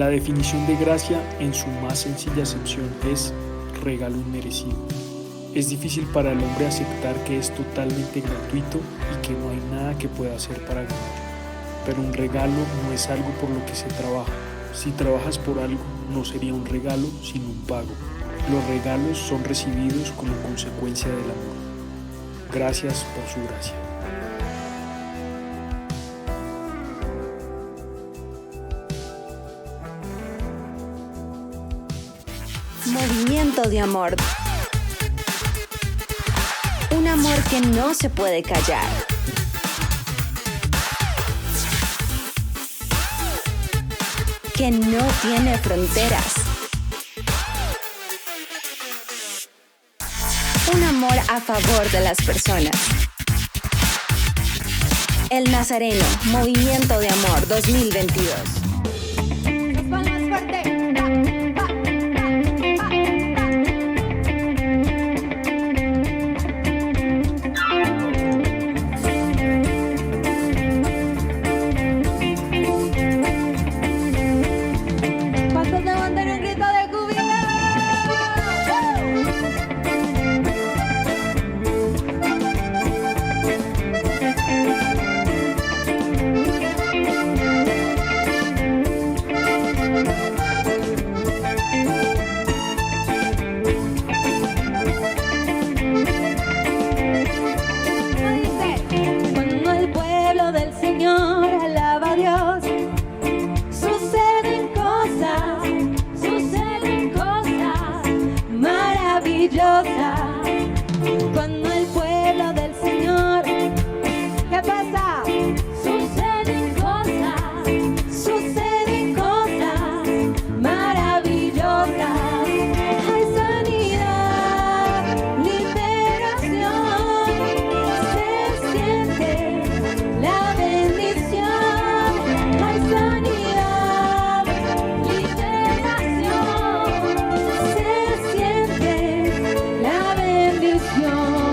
La definición de gracia en su más sencilla acepción es regalo inmerecido. Es difícil para el hombre aceptar que es totalmente gratuito y que no hay nada que pueda hacer para ganar. Pero un regalo no es algo por lo que se trabaja. Si trabajas por algo, no sería un regalo, sino un pago. Los regalos son recibidos como consecuencia del amor. Gracias por su gracia. Movimiento de amor. Un amor que no se puede callar. Que no tiene fronteras. Un amor a favor de las personas. El Nazareno, Movimiento de Amor 2022. Cuando el pueblo del Señor, ¿qué pasa? Suceden cosas maravillosas. Hay sanidad, liberación, se siente la bendición. Hay sanidad, liberación, se siente la bendición.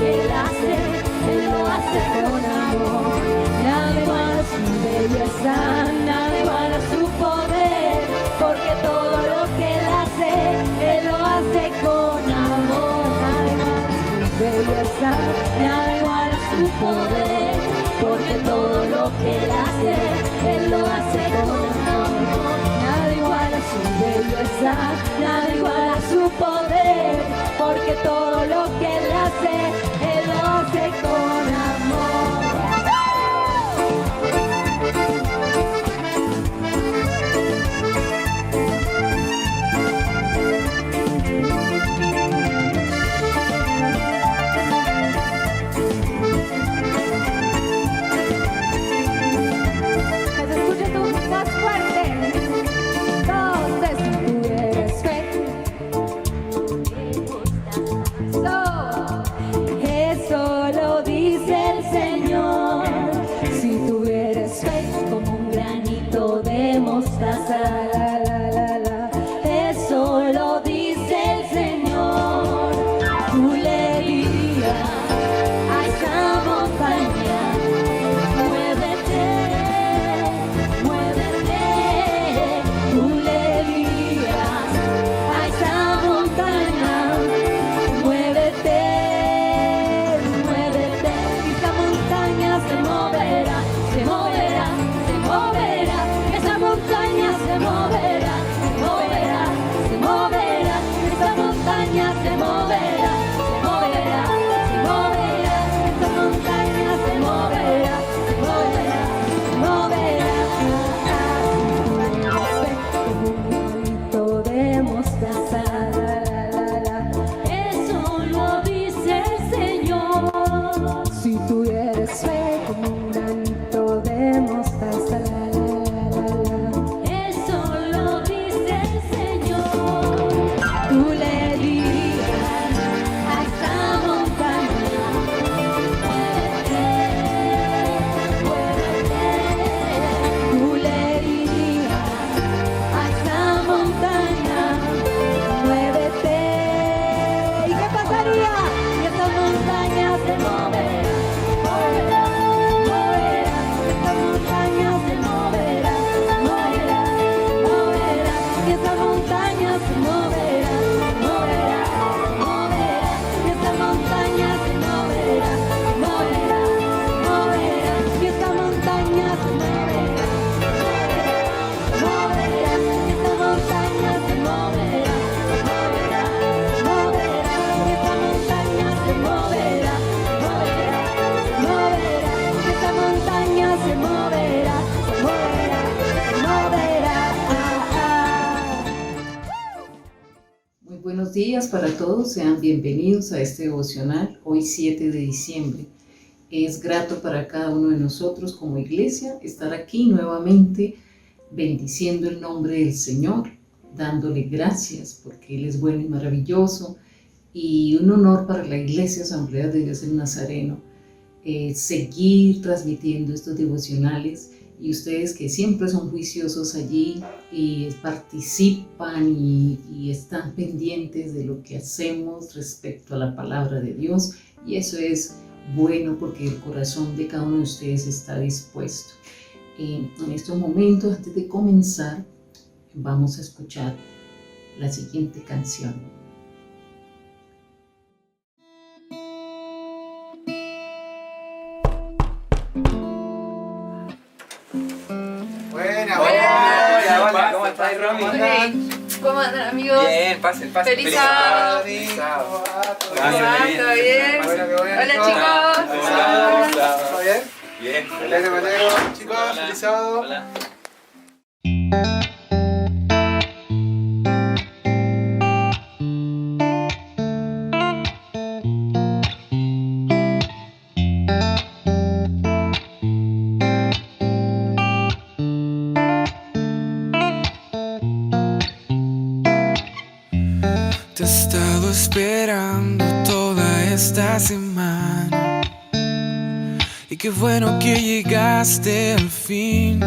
Él lo hace con amor. Nada igual a su belleza, nada igual a su poder, porque todo lo que Él lo hace con amor. Nada igual a su belleza, nada igual a su poder, porque todo lo que Él lo hace con amor. Nada igual a su belleza, nada igual a su poder, porque todo lo que Él lo hace con amor. Eso lo dice el Señor. Tú le dirías a esa montaña, muévete, muévete. Tú le dirías a esa montaña, muévete, muévete. Y esa montaña se moverá, se moverá, se moverá. Esa montaña se moverá, se moverá, se moverá. Esa montaña se moverá, se moverá, se moverá. Esa montaña se moverá, se moverá, se moverá. Como un granito de mostaza, eso lo dice el Señor. Si tú eres fe como un granito de mostaza, Buenos días para todos, sean bienvenidos a este devocional, hoy 7 de diciembre. Es grato para cada uno de nosotros como iglesia estar aquí nuevamente bendiciendo el nombre del Señor, dándole gracias porque Él es bueno y maravilloso, y un honor para la Iglesia Asamblea de Dios el Nazareno seguir transmitiendo estos devocionales, y ustedes que siempre son juiciosos allí y participan y están pendientes de lo que hacemos respecto a la palabra de Dios, y eso es bueno porque el corazón de cada uno de ustedes está dispuesto. En estos momentos, antes de comenzar, vamos a escuchar la siguiente canción. Hola, ¿cómo estás, Romy? ¿Cómo andan, amigos? Bien, pasen. Feliz sábado. Feliz sábado. ¿Todo bien? Hola, chicos. ¿Todo bien? Bien. Me alegro, chicos. Feliz sábado. Hola. Te he estado esperando toda esta semana, y qué bueno que llegaste al fin.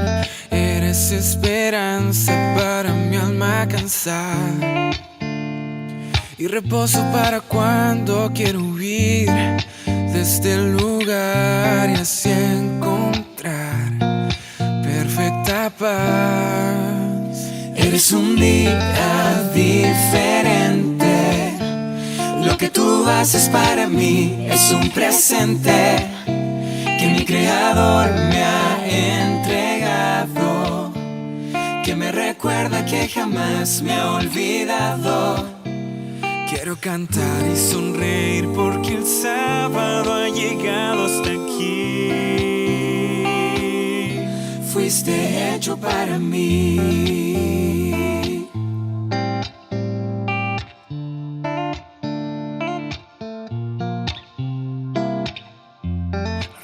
Eres esperanza para mi alma cansada y reposo para cuando quiero huir. de este lugar y así encontrar perfecta paz. Eres un día diferente. Lo que tú haces para mí es un presente que mi Creador me ha entregado, que me recuerda que jamás me ha olvidado. Quiero cantar y sonreír porque el sábado ha llegado hasta aquí. Fuiste hecho para mí.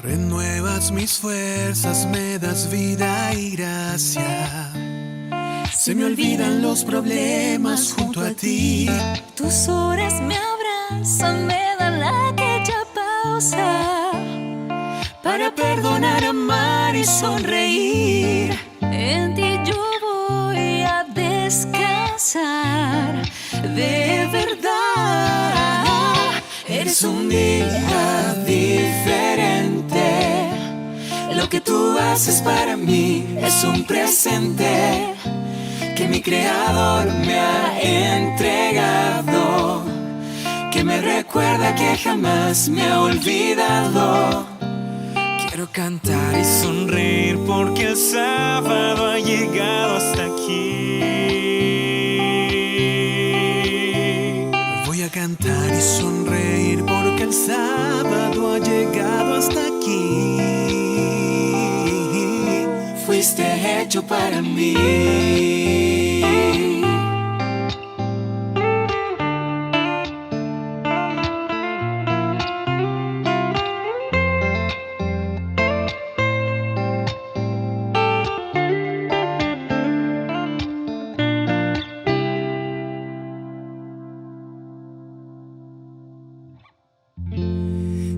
Renuevas mis fuerzas, me das vida y gracia. Se me olvidan los problemas junto a ti. Tus horas me abrazan, me dan aquella pausa Para perdonar, amar y sonreír. En ti yo voy a descansar. De verdad, Eres un día diferente. Lo que tú haces para mí es un presente que mi Creador me ha entregado, que me recuerda que jamás me ha olvidado. Quiero cantar y sonreír porque el sábado ha llegado hasta aquí. Voy a cantar y sonreír porque el sábado ha llegado hasta aquí. Fuiste hecho para mí.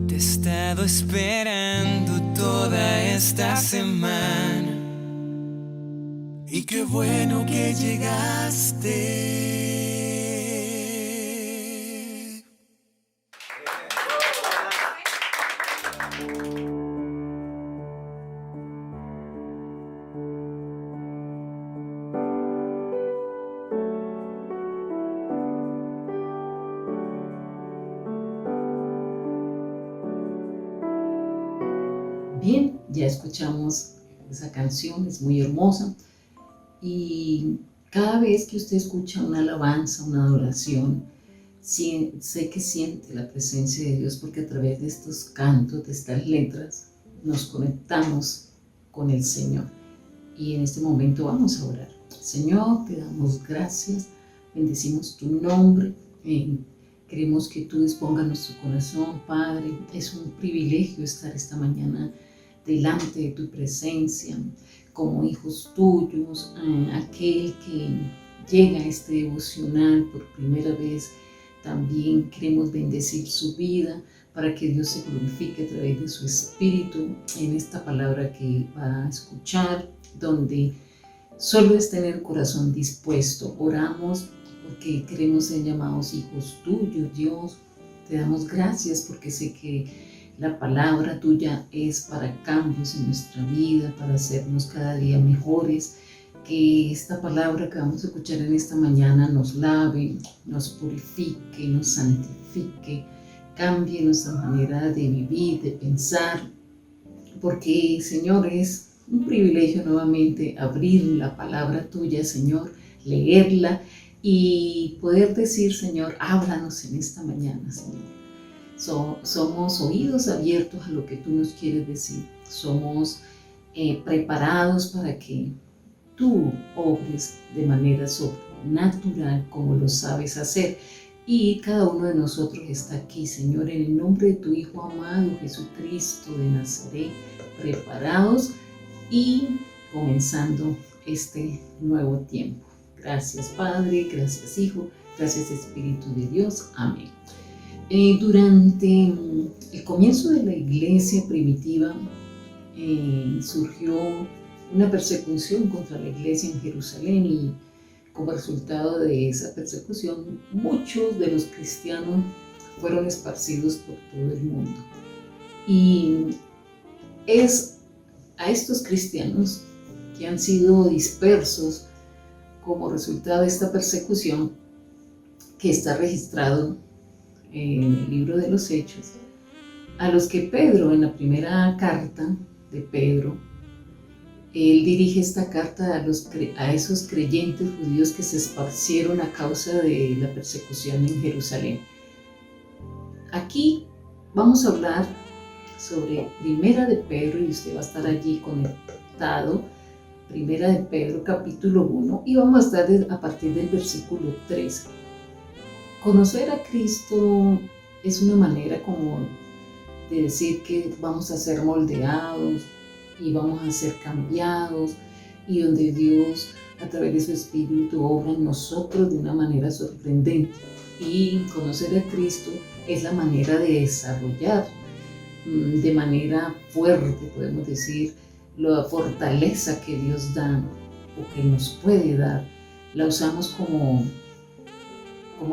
Te he estado esperando toda esta semana y qué bueno que llegaste. Bien, ya escuchamos esa canción, es muy hermosa. Y cada vez que usted escucha una alabanza, una adoración, sé que siente la presencia de Dios porque a través de estos cantos, de estas letras, nos conectamos con el Señor. Y en este momento vamos a orar. Señor, te damos gracias, bendecimos tu nombre. Queremos que tú dispongas nuestro corazón, Padre. Es un privilegio estar esta mañana delante de tu presencia, como hijos tuyos, aquel que llega a este devocional por primera vez. También queremos bendecir su vida para que Dios se glorifique a través de su Espíritu en esta palabra que va a escuchar, donde solo es tener el corazón dispuesto. Oramos porque queremos ser llamados hijos tuyos, Dios. Te damos gracias porque sé que la palabra tuya es para cambios en nuestra vida, para hacernos cada día mejores. Que esta palabra que vamos a escuchar en esta mañana nos lave, nos purifique, nos santifique, cambie nuestra manera de vivir, de pensar. Porque, Señor, es un privilegio nuevamente abrir la palabra tuya, Señor, leerla y poder decir, Señor, háblanos en esta mañana, Señor. Somos oídos abiertos a lo que tú nos quieres decir. Somos preparados para que tú obres de manera sobrenatural como lo sabes hacer. Y cada uno de nosotros está aquí, Señor, en el nombre de tu Hijo amado, Jesucristo de Nazaret, preparados y comenzando este nuevo tiempo. Gracias, Padre, gracias, Hijo, gracias, Espíritu de Dios. Amén. Durante el comienzo de la iglesia primitiva surgió una persecución contra la iglesia en Jerusalén y como resultado de esa persecución muchos de los cristianos fueron esparcidos por todo el mundo. Y es a estos cristianos que han sido dispersos como resultado de esta persecución que está registrado en el libro de los Hechos, a los que Pedro, en la primera carta de Pedro, él dirige esta carta a esos creyentes judíos que se esparcieron a causa de la persecución en Jerusalén. Aquí vamos a hablar sobre Primera de Pedro, y usted va a estar allí conectado. Primera de Pedro, capítulo 1, y vamos a estar a partir del versículo 13. Conocer a Cristo es una manera como de decir que vamos a ser moldeados y vamos a ser cambiados, y donde Dios a través de su Espíritu obra en nosotros de una manera sorprendente. Y conocer a Cristo es la manera de desarrollar de manera fuerte, podemos decir, la fortaleza que Dios da o que nos puede dar. La usamos como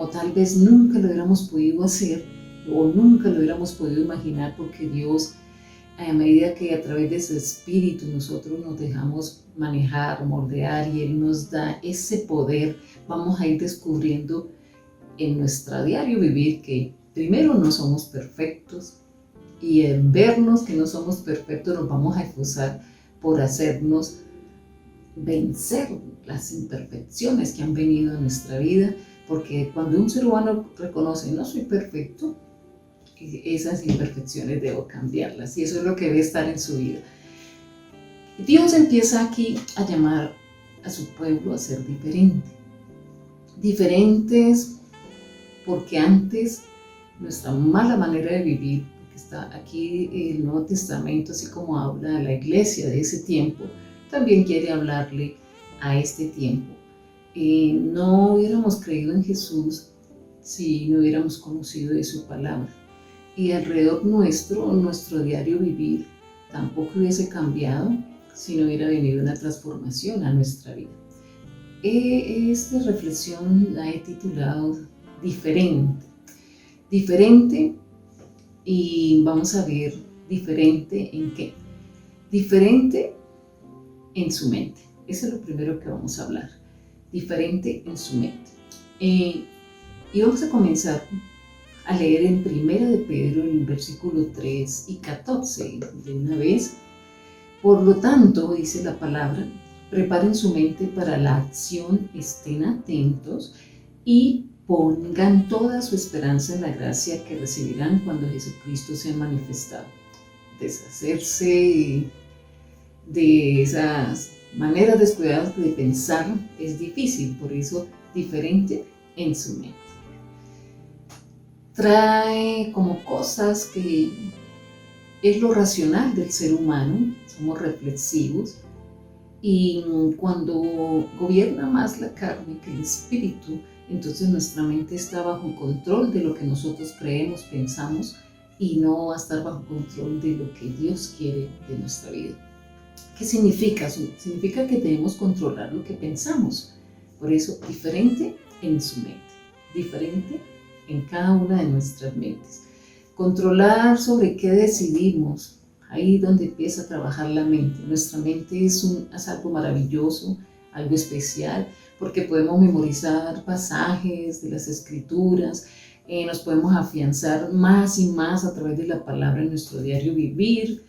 tal vez nunca lo hubiéramos podido hacer o nunca lo hubiéramos podido imaginar, porque Dios, a medida que a través de su Espíritu nosotros nos dejamos manejar, moldear, y Él nos da ese poder, vamos a ir descubriendo en nuestro diario vivir que primero no somos perfectos, y en vernos que no somos perfectos nos vamos a esforzar por hacernos vencer las imperfecciones que han venido a nuestra vida, porque cuando un ser humano reconoce no soy perfecto, esas imperfecciones debo cambiarlas, y eso es lo que debe estar en su vida. Dios empieza aquí a llamar a su pueblo a ser diferentes, porque antes nuestra mala manera de vivir, porque está aquí el Nuevo Testamento, así como habla a la iglesia de ese tiempo, también quiere hablarle a este tiempo. No hubiéramos creído en Jesús si no hubiéramos conocido de su palabra, y alrededor nuestro diario vivir tampoco hubiese cambiado si no hubiera venido una transformación a nuestra vida. Esta reflexión la he titulado Diferente, y vamos a ver diferente en qué. Diferente en su mente. Eso es lo primero que vamos a hablar. Diferente en su mente. Y vamos a comenzar a leer en Primera de Pedro, en el versículo 3 y 14 de una vez. Por lo tanto, dice la palabra, preparen su mente para la acción, estén atentos y pongan toda su esperanza en la gracia que recibirán cuando Jesucristo sea manifestado. Deshacerse de esas maneras descuidadas de pensar es difícil, por eso diferente en su mente. Trae como cosas que es lo racional del ser humano, somos reflexivos, y cuando gobierna más la carne que el espíritu, entonces nuestra mente está bajo control de lo que nosotros creemos, pensamos, y no va a estar bajo control de lo que Dios quiere de nuestra vida. ¿Qué significa? Significa que debemos controlar lo que pensamos. Por eso, diferente en su mente, diferente en cada una de nuestras mentes. Controlar sobre qué decidimos, ahí donde empieza a trabajar la mente. Nuestra mente es algo maravilloso, algo especial, porque podemos memorizar pasajes de las Escrituras, nos podemos afianzar más y más a través de la palabra en nuestro diario vivir.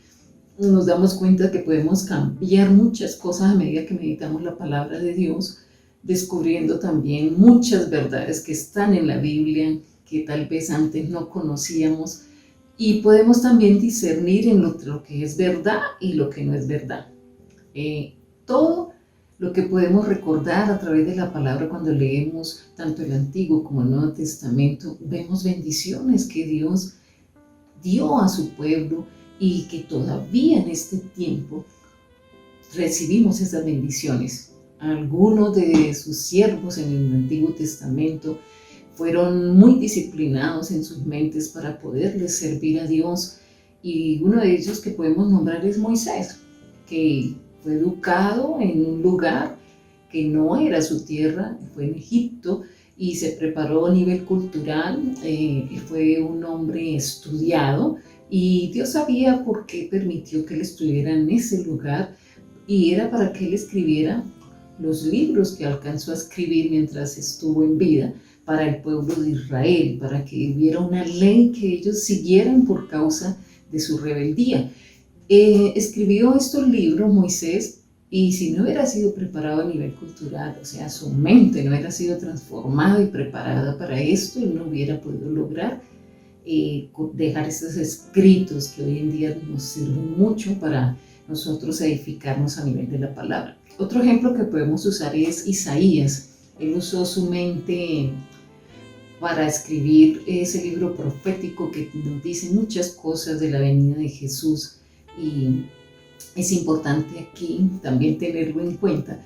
Nos damos cuenta que podemos cambiar muchas cosas a medida que meditamos la palabra de Dios, descubriendo también muchas verdades que están en la Biblia, que tal vez antes no conocíamos, y podemos también discernir en lo que es verdad y lo que no es verdad. Todo lo que podemos recordar a través de la palabra cuando leemos tanto el Antiguo como el Nuevo Testamento, vemos bendiciones que Dios dio a su pueblo y que todavía en este tiempo recibimos esas bendiciones. Algunos de sus siervos en el Antiguo Testamento fueron muy disciplinados en sus mentes para poderles servir a Dios, y uno de ellos que podemos nombrar es Moisés, que fue educado en un lugar que no era su tierra, fue en Egipto, y se preparó a nivel cultural, fue un hombre estudiado, Y Dios sabía por qué permitió que él estuviera en ese lugar, y era para que él escribiera los libros que alcanzó a escribir mientras estuvo en vida para el pueblo de Israel, para que hubiera una ley que ellos siguieran por causa de su rebeldía. Escribió estos libros Moisés, y si no hubiera sido preparado a nivel cultural, o sea, su mente no hubiera sido transformada y preparada para esto, él no hubiera podido lograr dejar esos escritos que hoy en día nos sirven mucho para nosotros edificarnos a nivel de la palabra. Otro ejemplo que podemos usar es Isaías. Él usó su mente para escribir ese libro profético que nos dice muchas cosas de la venida de Jesús, y es importante aquí también tenerlo en cuenta.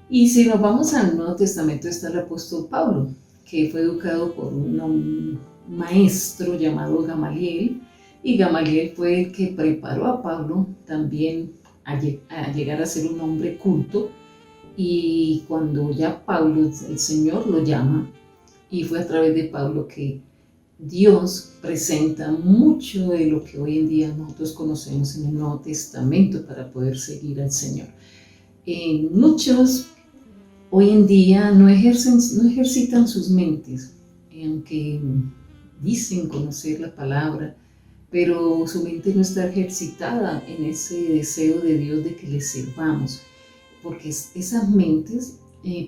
Y si nos vamos al Nuevo Testamento, está el apóstol Pablo, que fue educado por un maestro llamado Gamaliel, y Gamaliel fue el que preparó a Pablo también a llegar a ser un hombre culto. Y cuando ya Pablo, el Señor lo llama, y fue a través de Pablo que Dios presenta mucho de lo que hoy en día nosotros conocemos en el Nuevo Testamento para poder seguir al Señor. Muchos hoy en día no ejercitan sus mentes, aunque dicen conocer la palabra, pero su mente no está ejercitada en ese deseo de Dios de que le sirvamos, porque esas mentes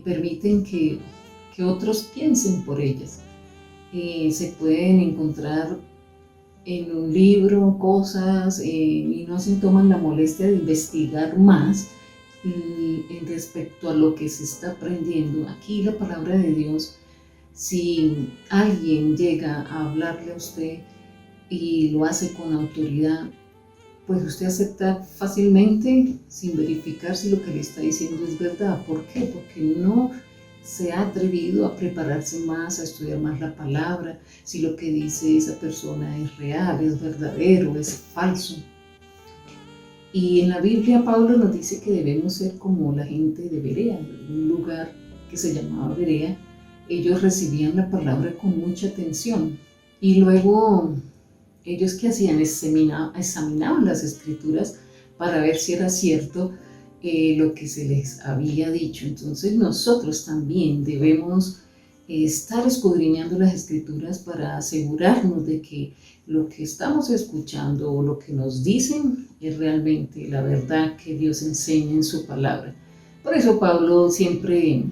permiten que otros piensen por ellas. Se pueden encontrar en un libro cosas y no se toman la molestia de investigar más en respecto a lo que se está aprendiendo. Aquí la palabra de Dios, si alguien llega a hablarle a usted y lo hace con autoridad, pues usted acepta fácilmente sin verificar si lo que le está diciendo es verdad. ¿Por qué? Porque no se ha atrevido a prepararse más, a estudiar más la palabra, si lo que dice esa persona es real, es verdadero, es falso. Y en la Biblia Pablo nos dice que debemos ser como la gente de Berea, un lugar que se llamaba Berea. Ellos recibían la palabra con mucha atención, y luego ellos ¿qué hacían? Examinaban las escrituras para ver si era cierto lo que se les había dicho. Entonces nosotros también debemos estar escudriñando las escrituras para asegurarnos de que lo que estamos escuchando o lo que nos dicen es realmente la verdad que Dios enseña en su palabra. Por eso Pablo siempre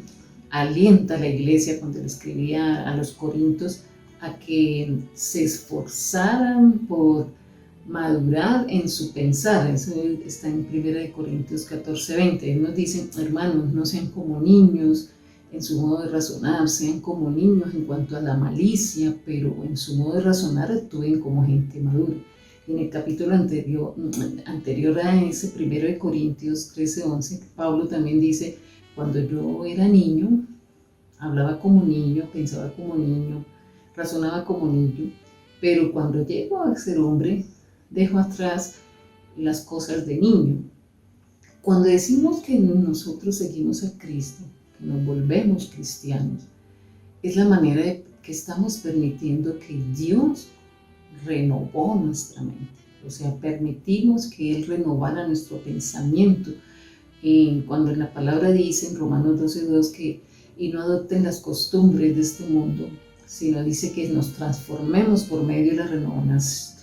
alienta a la iglesia cuando le escribía a los Corintios a que se esforzaran por madurar en su pensar. Eso está en 1 Corintios 14:20. Él nos dice: hermanos, no sean como niños en su modo de razonar, sean como niños en cuanto a la malicia, pero en su modo de razonar actúen como gente madura. En el capítulo anterior a ese, 1 Corintios 13:11, Pablo también dice: cuando yo era niño, hablaba como niño, pensaba como niño, razonaba como niño, pero cuando llego a ser hombre, dejo atrás las cosas de niño. Cuando decimos que nosotros seguimos a Cristo, que nos volvemos cristianos, es la manera de que estamos permitiendo que Dios renovó nuestra mente. O sea, permitimos que Él renovara nuestro pensamiento. Cuando en la palabra dice en Romanos 12:2 que y no adopten las costumbres de este mundo, sino dice que nos transformemos por medio de la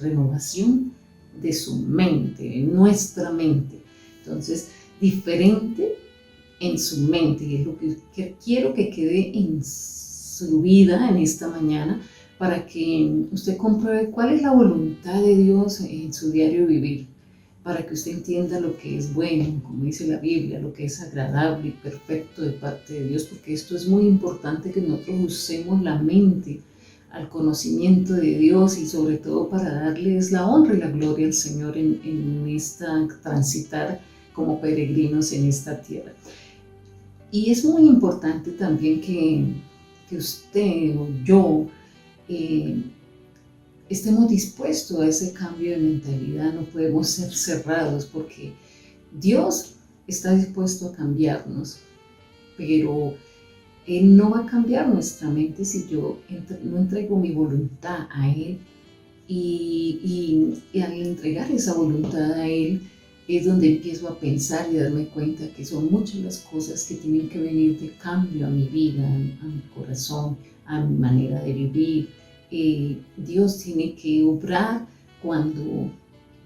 renovación de su mente, en nuestra mente. Entonces, diferente en su mente, y es lo que quiero que quede en su vida en esta mañana, para que usted compruebe cuál es la voluntad de Dios en su diario vivir, para que usted entienda lo que es bueno, como dice la Biblia, lo que es agradable y perfecto de parte de Dios, porque esto es muy importante, que nosotros usemos la mente al conocimiento de Dios, y sobre todo para darles la honra y la gloria al Señor en esta transitar como peregrinos en esta tierra. Y es muy importante también que usted o yo estemos dispuestos a ese cambio de mentalidad. No podemos ser cerrados, porque Dios está dispuesto a cambiarnos, pero no va a cambiar nuestra mente si yo no entrego mi voluntad a Él y al entregar esa voluntad a Él, es donde empiezo a pensar y a darme cuenta que son muchas las cosas que tienen que venir de cambio a mi vida, a mi corazón, a mi manera de vivir. Dios tiene que obrar cuando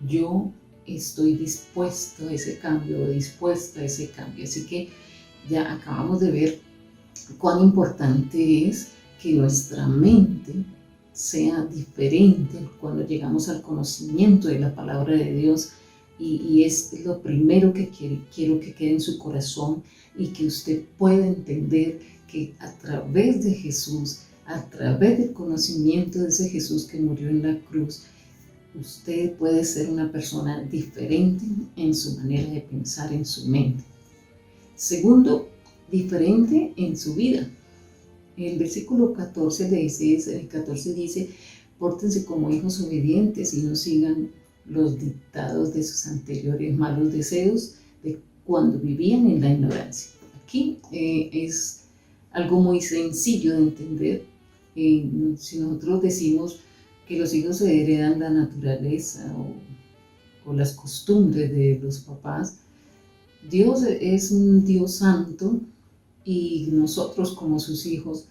yo estoy dispuesto a ese cambio o dispuesta a ese cambio. Así que ya acabamos de ver cuán importante es que nuestra mente sea diferente cuando llegamos al conocimiento de la palabra de Dios, y es lo primero que quiero que quede en su corazón y que usted pueda entender que a través de Jesús, a través del conocimiento de ese Jesús que murió en la cruz, usted puede ser una persona diferente en su manera de pensar, en su mente. Segundo, diferente en su vida. El versículo 14 dice, pórtense como hijos obedientes y no sigan los dictados de sus anteriores malos deseos de cuando vivían en la ignorancia. Aquí es algo muy sencillo de entender. Si nosotros decimos que los hijos se heredan la naturaleza o las costumbres de los papás, Dios es un Dios santo y nosotros como sus hijos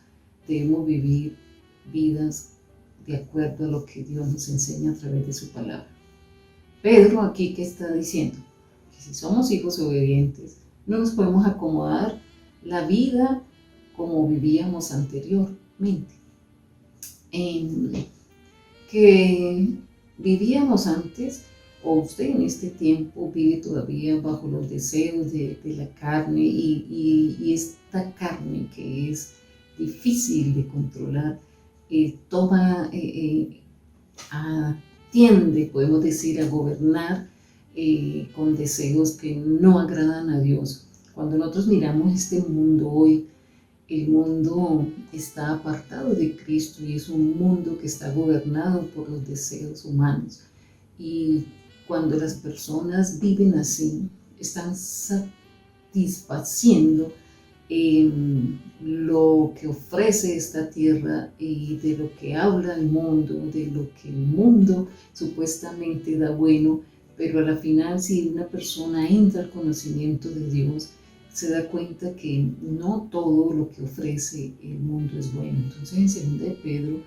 debemos vivir vidas de acuerdo a lo que Dios nos enseña a través de su palabra. Pedro aquí, ¿qué está diciendo? Que si somos hijos obedientes, no nos podemos acomodar la vida como vivíamos anteriormente. Que vivíamos antes, o usted en este tiempo vive todavía bajo los deseos de la carne, y esta carne que es difícil de controlar, tiende, podemos decir, a gobernar con deseos que no agradan a Dios. Cuando nosotros miramos este mundo hoy, el mundo está apartado de Cristo y es un mundo que está gobernado por los deseos humanos. Y cuando las personas viven así, están satisfaciendo lo que ofrece esta tierra y de lo que habla el mundo, de lo que el mundo supuestamente da bueno, pero a la final, si una persona entra al conocimiento de Dios, se da cuenta que no todo lo que ofrece el mundo es bueno. Entonces en 2 de Pedro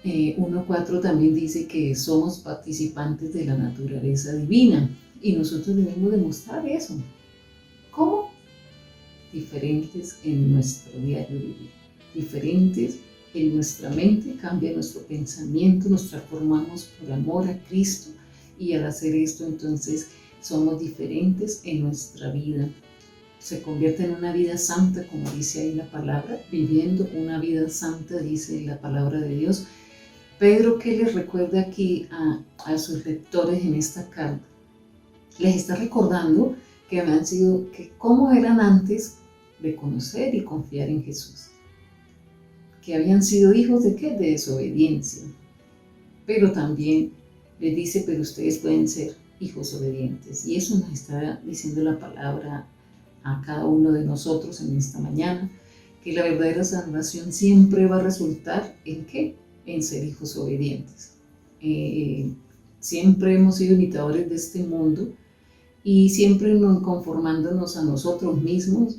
1:4 también dice que somos participantes de la naturaleza divina y nosotros debemos demostrar eso. ¿Cómo? Diferentes en nuestro diario vivir, diferentes en nuestra mente, cambia nuestro pensamiento, nos transformamos por amor a Cristo, y al hacer esto entonces somos diferentes en nuestra vida. Se convierte en una vida santa, como dice ahí la palabra, viviendo una vida santa, dice la palabra de Dios. Pedro, ¿qué les recuerda aquí a sus lectores en esta carta? Les está recordando que cómo eran antes de conocer y confiar en Jesús. Que habían sido hijos de ¿qué? De desobediencia. Pero también les dice, pero ustedes pueden ser hijos obedientes. Y eso nos está diciendo la palabra a cada uno de nosotros en esta mañana, que la verdadera salvación siempre va a resultar ¿en qué? En ser hijos obedientes. Siempre hemos sido imitadores de este mundo y siempre conformándonos a nosotros mismos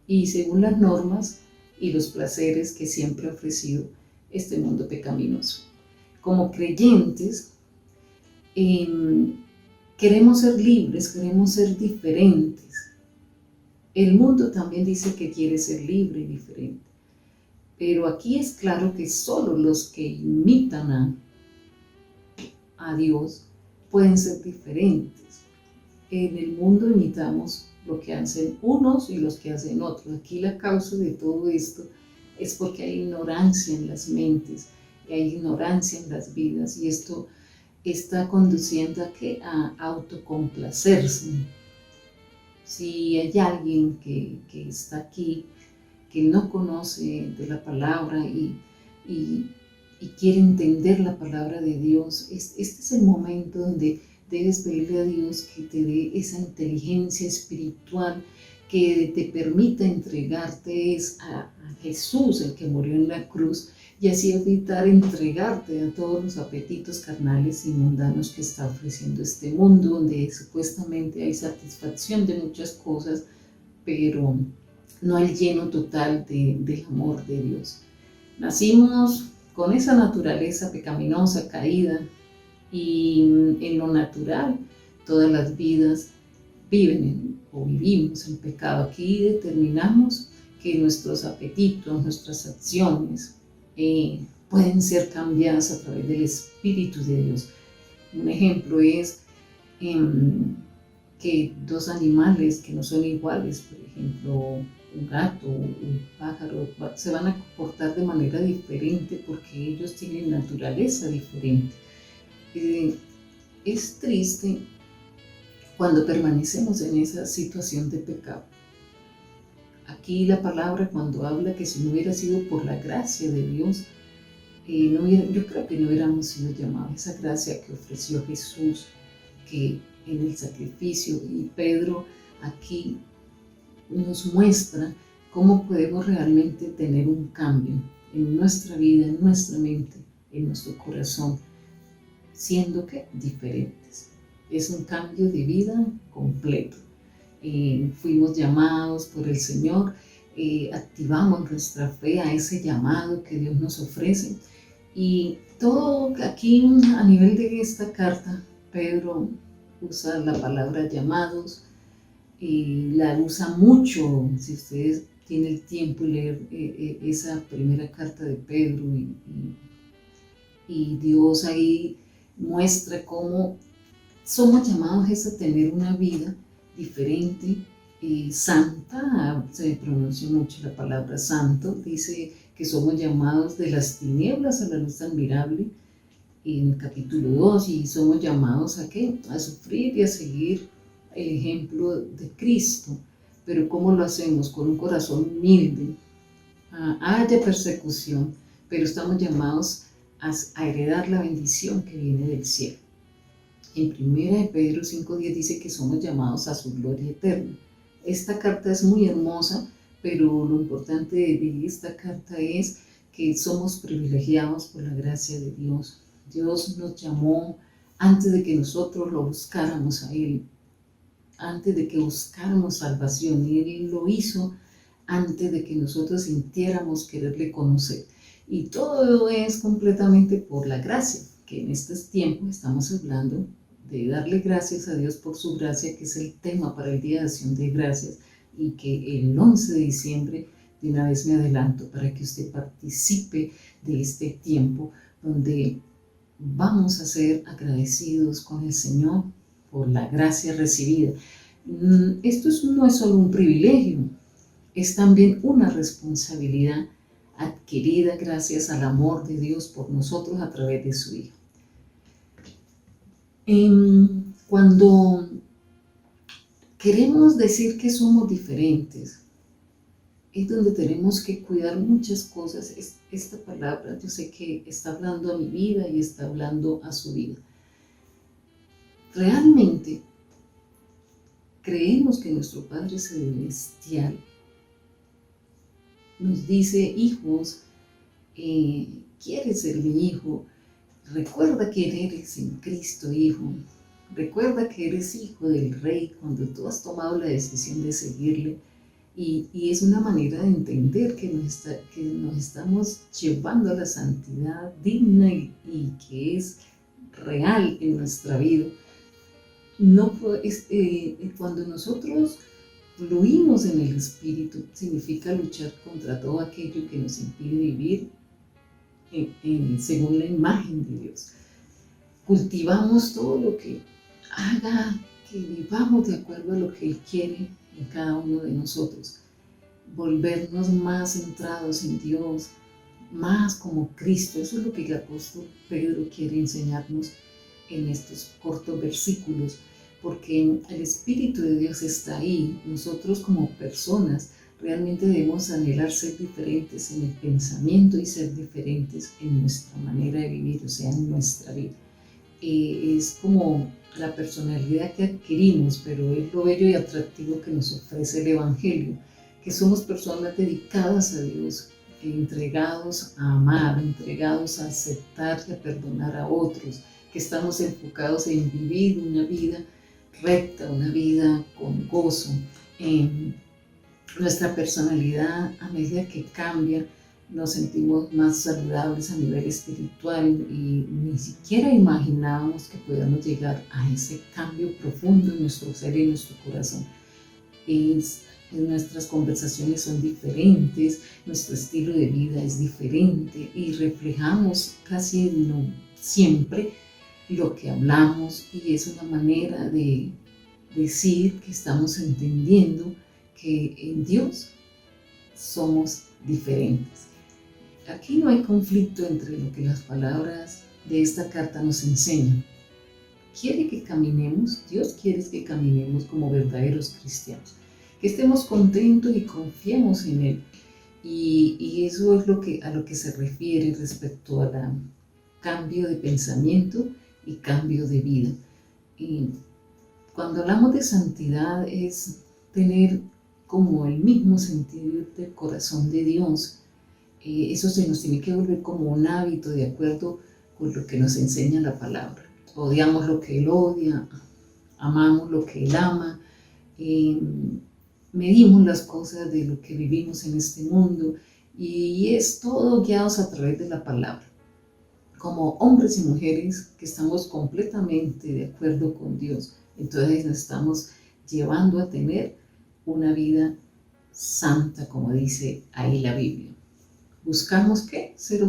y según las normas y los placeres que siempre ha ofrecido este mundo pecaminoso. Como creyentes, queremos ser libres, queremos ser diferentes. El mundo también dice que quiere ser libre y diferente. Pero aquí es claro que solo los que imitan a Dios pueden ser diferentes. En el mundo imitamos lo que hacen unos y los que hacen otros. Aquí la causa de todo esto es porque hay ignorancia en las mentes, y hay ignorancia en las vidas, y esto está conduciendo a autocomplacerse. Si hay alguien que está aquí, que no conoce de la palabra y quiere entender la palabra de Dios, este es el momento donde debes pedirle a Dios que te dé esa inteligencia espiritual que te permita entregarte a Jesús, el que murió en la cruz, y así evitar entregarte a todos los apetitos carnales y mundanos que está ofreciendo este mundo, donde supuestamente hay satisfacción de muchas cosas, pero no el lleno total del amor de Dios. Nacimos con esa naturaleza pecaminosa, caída, y en lo natural todas las vidas vivimos en pecado. Aquí determinamos que nuestros apetitos, nuestras acciones pueden ser cambiadas a través del Espíritu de Dios. Un ejemplo es que dos animales que no son iguales, por ejemplo, un gato, un pájaro, se van a comportar de manera diferente porque ellos tienen naturaleza diferente. Es triste cuando permanecemos en esa situación de pecado. Aquí la palabra cuando habla que si no hubiera sido por la gracia de Dios, yo creo que no hubiéramos sido llamados. Esa gracia que ofreció Jesús, que en el sacrificio, y Pedro aquí nos muestra cómo podemos realmente tener un cambio en nuestra vida, en nuestra mente, en nuestro corazón, siendo que diferentes. Es un cambio de vida completo. Fuimos llamados por el Señor, activamos nuestra fe a ese llamado que Dios nos ofrece. Y todo aquí a nivel de esta carta, Pedro usa la palabra llamados, y la usa mucho. Si ustedes tienen el tiempo de leer esa primera carta de Pedro, y Dios ahí muestra cómo somos llamados a tener una vida diferente, santa. Se pronuncia mucho la palabra santo. Dice que somos llamados de las tinieblas a la luz admirable en el capítulo 2, y somos llamados ¿a qué? A sufrir y a seguir el ejemplo de Cristo. Pero ¿cómo lo hacemos? Con un corazón humilde. Haya persecución, pero estamos llamados a heredar la bendición que viene del cielo. En 1 Pedro 5:10 dice que somos llamados a su gloria eterna. Esta carta es muy hermosa, pero lo importante de esta carta es que somos privilegiados por la gracia de Dios. Dios nos llamó antes de que nosotros lo buscáramos a Él, antes de que buscáramos salvación, y Él lo hizo antes de que nosotros sintiéramos quererle conocer. Y todo es completamente por la gracia, que en estos tiempos estamos hablando de darle gracias a Dios por su gracia, que es el tema para el Día de Acción de Gracias, y que el 11 de diciembre, de una vez me adelanto, para que usted participe de este tiempo donde vamos a ser agradecidos con el Señor por la gracia recibida. Esto no es solo un privilegio, es también una responsabilidad adquirida gracias al amor de Dios por nosotros a través de su Hijo. Cuando queremos decir que somos diferentes, es donde tenemos que cuidar muchas cosas. Esta palabra, yo sé que está hablando a mi vida y está hablando a su vida. Realmente creemos que nuestro Padre Celestial nos dice: hijos, ¿quieres ser mi hijo? Recuerda quién eres en Cristo, hijo. Recuerda que eres hijo del Rey cuando tú has tomado la decisión de seguirle. Y es una manera de entender que nos estamos llevando a la santidad digna y que es real en nuestra vida. Cuando nosotros fluimos en el Espíritu, significa luchar contra todo aquello que nos impide vivir según la imagen de Dios. Cultivamos todo lo que haga que vivamos de acuerdo a lo que Él quiere en cada uno de nosotros. Volvernos más centrados en Dios, más como Cristo. Eso es lo que el apóstol Pedro quiere enseñarnos en estos cortos versículos, porque el Espíritu de Dios está ahí. Nosotros como personas realmente debemos anhelar ser diferentes en el pensamiento y ser diferentes en nuestra manera de vivir, o sea, en nuestra vida. Es como la personalidad que adquirimos, pero es lo bello y atractivo que nos ofrece el Evangelio, que somos personas dedicadas a Dios, entregados a amar, entregados a aceptar y a perdonar a otros, que estamos enfocados en vivir una vida recta, una vida con gozo. Nuestra personalidad, a medida que cambia, nos sentimos más saludables a nivel espiritual y ni siquiera imaginábamos que podamos llegar a ese cambio profundo en nuestro ser y en nuestro corazón. Nuestras conversaciones son diferentes, nuestro estilo de vida es diferente y reflejamos casi siempre lo que hablamos, y es una manera de decir que estamos entendiendo que en Dios somos diferentes. Aquí no hay conflicto entre lo que las palabras de esta carta nos enseñan. Quiere que caminemos, Dios quiere que caminemos como verdaderos cristianos, que estemos contentos y confiemos en Él. Y eso es a lo que se refiere respecto al cambio de pensamiento y cambio de vida. Y cuando hablamos de santidad es tener como el mismo sentir del corazón de Dios. Eso se nos tiene que volver como un hábito de acuerdo con lo que nos enseña la palabra. Odiamos lo que Él odia, amamos lo que Él ama, medimos las cosas de lo que vivimos en este mundo, y es todo guiados a través de la palabra. Como hombres y mujeres que estamos completamente de acuerdo con Dios, entonces nos estamos llevando a tener una vida santa, como dice ahí la Biblia. Buscamos ¿qué? Ser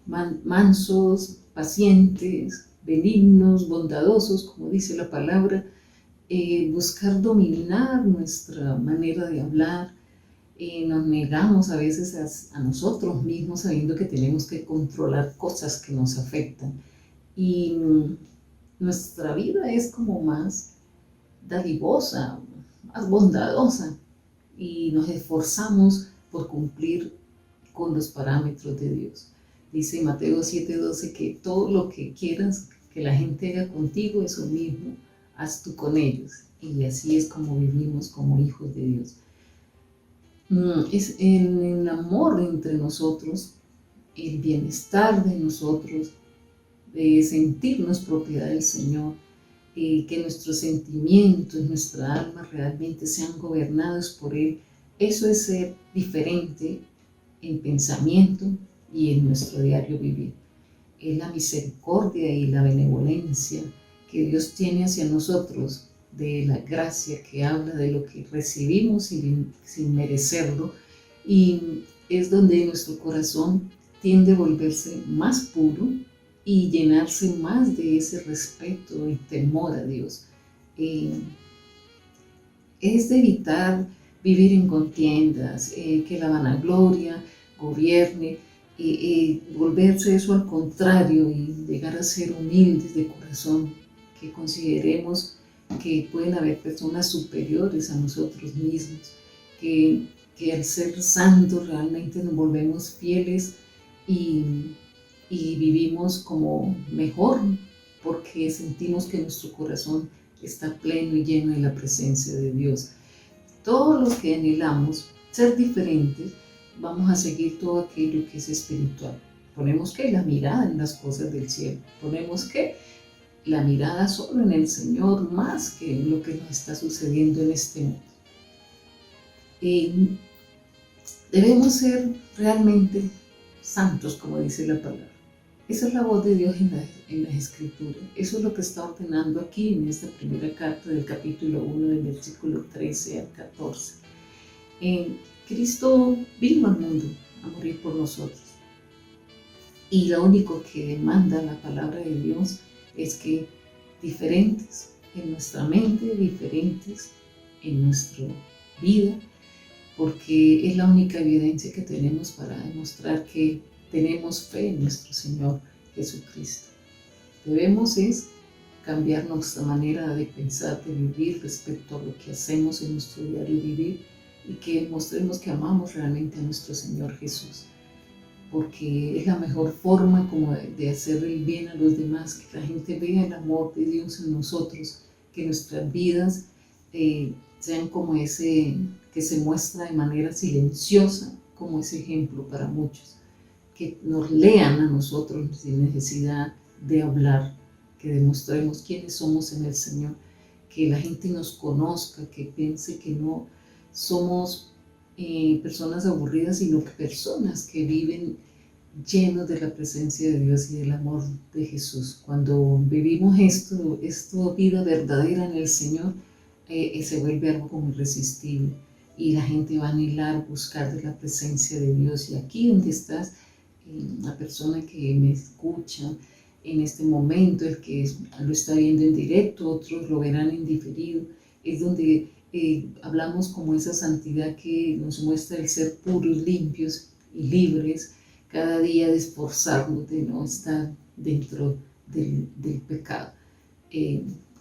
mansos, pacientes, benignos, bondadosos, como dice la palabra, buscar dominar nuestra manera de hablar. Nos negamos a veces a nosotros mismos sabiendo que tenemos que controlar cosas que nos afectan. Y nuestra vida es como más dadivosa, más bondadosa, y nos esforzamos por cumplir con los parámetros de Dios. Dice Mateo 7:12 que todo lo que quieras que la gente haga contigo, eso mismo haz tú con ellos. Y así es como vivimos como hijos de Dios. Es en el amor entre nosotros, el bienestar de nosotros, de sentirnos propiedad del Señor, que nuestros sentimientos, nuestra alma realmente sean gobernados por Él. Eso es ser diferente en pensamiento y en nuestro diario vivir. Es la misericordia y la benevolencia que Dios tiene hacia nosotros, de la gracia que habla de lo que recibimos sin merecerlo, y es donde nuestro corazón tiende a volverse más puro y llenarse más de ese respeto y temor a Dios. Es de evitar vivir en contiendas, que la vanagloria gobierne, volverse eso al contrario y llegar a ser humildes de corazón, que consideremos que pueden haber personas superiores a nosotros mismos, que al ser santos realmente nos volvemos fieles y vivimos como mejor, porque sentimos que nuestro corazón está pleno y lleno de la presencia de Dios. Todos los que anhelamos ser diferentes, vamos a seguir todo aquello que es espiritual. Ponemos que la mirada en las cosas del cielo, ponemos que la mirada solo en el Señor, más que en lo que nos está sucediendo en este mundo. Debemos ser realmente santos, como dice la palabra. Esa es la voz de Dios en las Escrituras. Eso es lo que está ordenando aquí en esta primera carta del capítulo 1, del versículo 13 al 14. Cristo vino al mundo a morir por nosotros. Y lo único que demanda la palabra de Dios es que diferentes en nuestra mente, diferentes en nuestra vida, porque es la única evidencia que tenemos para demostrar que tenemos fe en nuestro Señor Jesucristo. Debemos cambiar nuestra manera de pensar, de vivir respecto a lo que hacemos en nuestro diario vivir, y que mostremos que amamos realmente a nuestro Señor Jesús, porque es la mejor forma como de hacer el bien a los demás, que la gente vea el amor de Dios en nosotros, que nuestras vidas sean como ese que se muestra de manera silenciosa, como ese ejemplo para muchos, que nos lean a nosotros sin necesidad de hablar, que demostremos quiénes somos en el Señor, que la gente nos conozca, que piense que no somos personas aburridas, sino que personas que viven llenos de la presencia de Dios y del amor de Jesús. Cuando vivimos esto vida verdadera en el Señor, se vuelve algo como irresistible y la gente va a anhelar buscar de la presencia de Dios. Y aquí donde estás, la persona que me escucha en este momento, el que lo está viendo en directo, otros lo verán en diferido, es donde hablamos como esa santidad que nos muestra el ser puros, limpios y libres, cada día de esforzarnos de no estar dentro del pecado,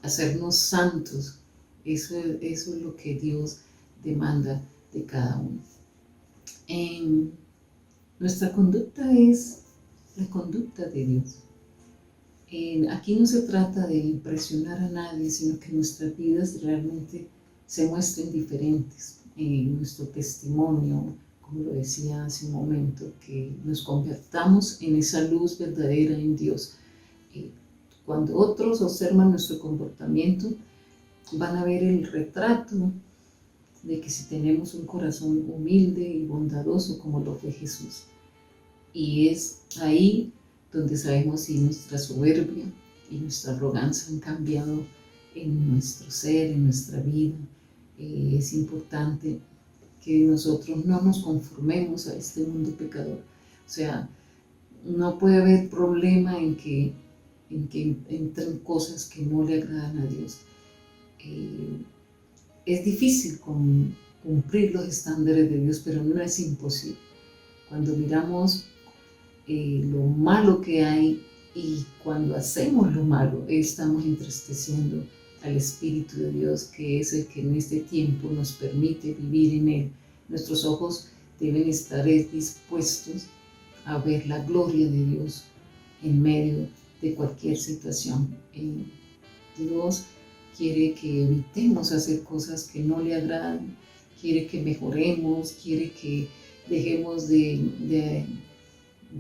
hacernos santos. Eso es lo que Dios demanda de cada uno. Nuestra conducta es la conducta de Dios. Aquí no se trata de impresionar a nadie, sino que nuestras vidas realmente se muestren diferentes. Nuestro testimonio, como lo decía hace un momento, que nos convertamos en esa luz verdadera en Dios. Cuando otros observan nuestro comportamiento, van a ver el retrato de que si tenemos un corazón humilde y bondadoso como lo fue Jesús. Y es ahí donde sabemos si nuestra soberbia y nuestra arrogancia han cambiado en nuestro ser, en nuestra vida. Es importante que nosotros no nos conformemos a este mundo pecador. O sea, no puede haber problema en que entren cosas que no le agradan a Dios. Es difícil cumplir los estándares de Dios, pero no es imposible. Cuando miramos lo malo que hay y cuando hacemos lo malo, estamos entristeciendo al Espíritu de Dios, que es el que en este tiempo nos permite vivir en Él. Nuestros ojos deben estar dispuestos a ver la gloria de Dios en medio de cualquier situación. Dios quiere que evitemos hacer cosas que no le agradan, quiere que mejoremos, quiere que dejemos de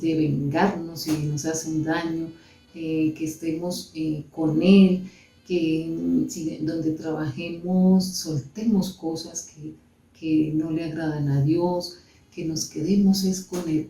vengarnos si nos hacen daño, que estemos con Él, que donde trabajemos soltemos cosas que no le agradan a Dios, que nos quedemos con Él.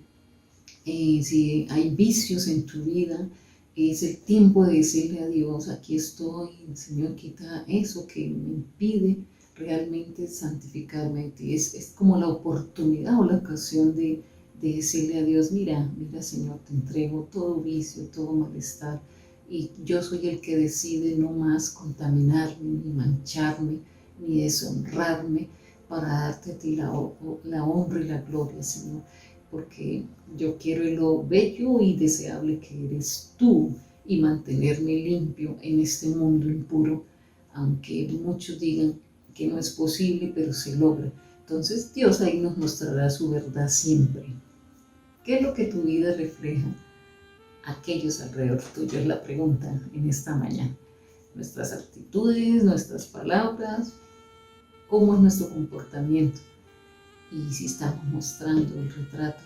Si hay vicios en tu vida, es el tiempo de decirle a Dios: aquí estoy, Señor, quita eso que me impide realmente santificarme en ti. Es como la oportunidad o la ocasión de decirle a Dios: mira, Señor, te entrego todo vicio, todo malestar, y yo soy el que decide no más contaminarme, ni mancharme, ni deshonrarme, para darte a ti la honra y la gloria, Señor, porque yo quiero lo bello y deseable que eres tú y mantenerme limpio en este mundo impuro, aunque muchos digan que no es posible, pero se logra. Entonces Dios ahí nos mostrará su verdad siempre. ¿Qué es lo que tu vida refleja? Aquellos alrededor tuyo, es la pregunta en esta mañana. Nuestras actitudes, nuestras palabras, cómo es nuestro comportamiento, y si estamos mostrando el retrato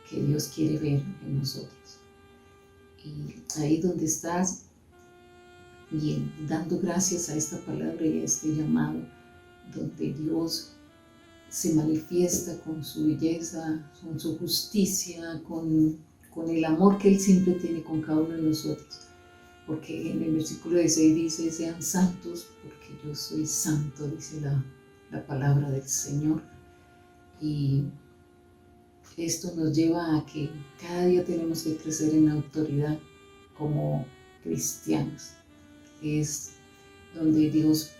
que Dios quiere ver en nosotros. Y ahí donde estás, y dando gracias a esta palabra y a este llamado, donde Dios se manifiesta con su belleza, con su justicia, con el amor que Él siempre tiene con cada uno de nosotros. Porque en el versículo 16 dice: sean santos porque yo soy santo, dice la palabra del Señor. Y esto nos lleva a que cada día tenemos que crecer en autoridad como cristianos. Es donde Dios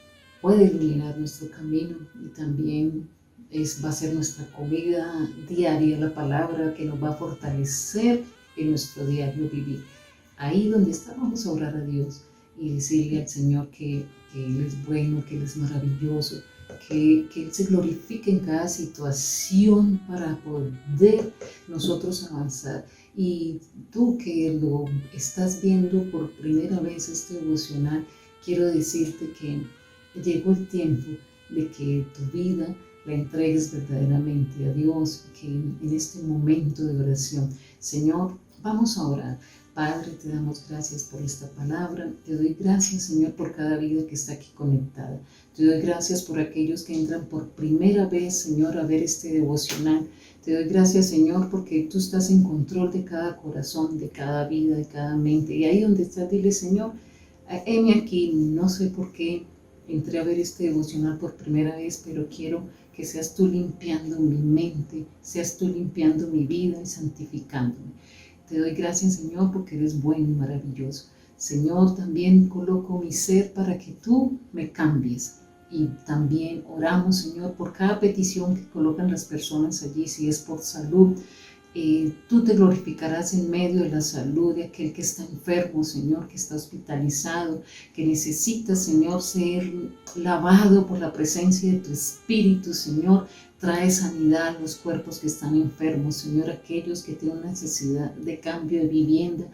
puede iluminar nuestro camino, y también va a ser nuestra comida diaria, la palabra que nos va a fortalecer en nuestro diario vivir. Ahí donde está, vamos a orar a Dios y decirle al Señor que Él es bueno, que Él es maravilloso, que Él se glorifique en cada situación para poder nosotros avanzar. Y tú que lo estás viendo por primera vez este devocional, quiero decirte que llegó el tiempo de que tu vida la entregues verdaderamente a Dios, que en este momento de oración, Señor, vamos a orar. Padre, te damos gracias por esta palabra. Te doy gracias, Señor, por cada vida que está aquí conectada. Te doy gracias por aquellos que entran por primera vez, Señor, a ver este devocional. Te doy gracias, Señor, porque tú estás en control de cada corazón, de cada vida, de cada mente. Y ahí donde estás, dile, Señor, heme aquí, no sé por qué entré a ver este devocional por primera vez, pero quiero que seas tú limpiando mi mente, seas tú limpiando mi vida y santificándome. Te doy gracias, Señor, porque eres bueno y maravilloso. Señor, también coloco mi ser para que tú me cambies. Y también oramos, Señor, por cada petición que colocan las personas allí, si es por salud. Tú te glorificarás en medio de la salud de aquel que está enfermo, Señor, que está hospitalizado, que necesita, Señor, ser lavado por la presencia de tu Espíritu, Señor. Trae sanidad a los cuerpos que están enfermos, Señor, aquellos que tienen necesidad de cambio de vivienda.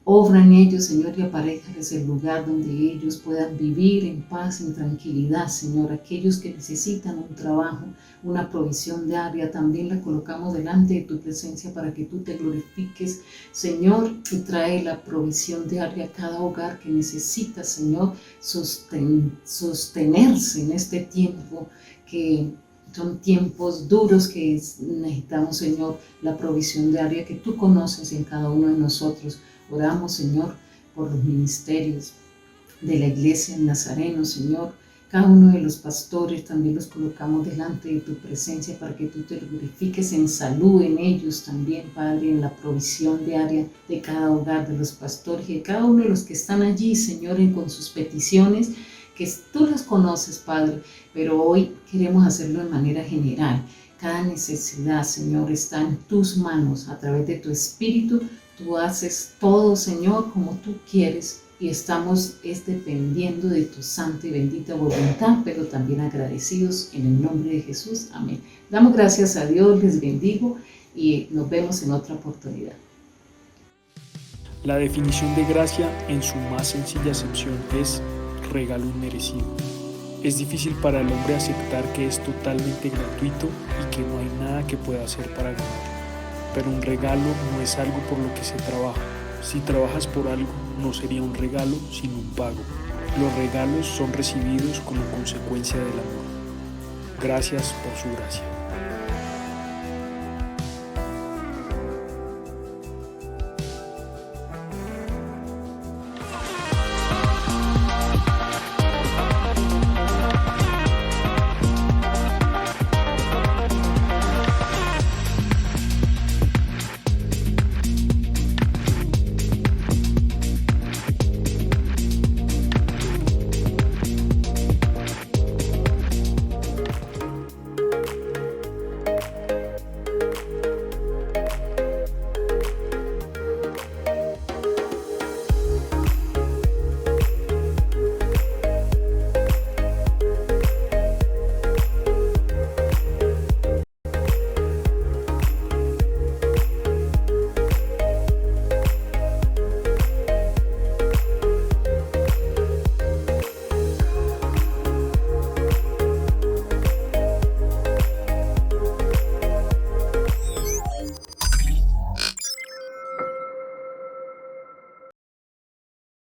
Obra en ellos, Señor, y aparéjales el lugar donde ellos puedan vivir en paz, en tranquilidad, Señor. Aquellos que necesitan un trabajo, una provisión diaria, también la colocamos delante de tu presencia para que tú te glorifiques, Señor, y trae la provisión diaria a cada hogar que necesita, Señor, sostenerse en este tiempo que son tiempos duros que necesitamos, Señor, la provisión diaria que tú conoces en cada uno de nosotros. Oramos, Señor, por los ministerios de la iglesia en Nazareno, Señor. Cada uno de los pastores también los colocamos delante de tu presencia para que tú te glorifiques en salud en ellos también, Padre, en la provisión diaria de cada hogar de los pastores y de cada uno de los que están allí, Señor, con sus peticiones, que tú las conoces, Padre, pero hoy queremos hacerlo de manera general. Cada necesidad, Señor, está en tus manos a través de tu Espíritu. Tú haces todo, Señor, como tú quieres y estamos dependiendo de tu santa y bendita voluntad, pero también agradecidos en el nombre de Jesús. Amén. Damos gracias a Dios, les bendigo y nos vemos en otra oportunidad. La definición de gracia en su más sencilla acepción es regalo inmerecido. Es difícil para el hombre aceptar que es totalmente gratuito y que no hay nada que pueda hacer para ganar. Pero un regalo no es algo por lo que se trabaja. Si trabajas por algo, no sería un regalo, sino un pago. Los regalos son recibidos como consecuencia del amor. Gracias por su gracia.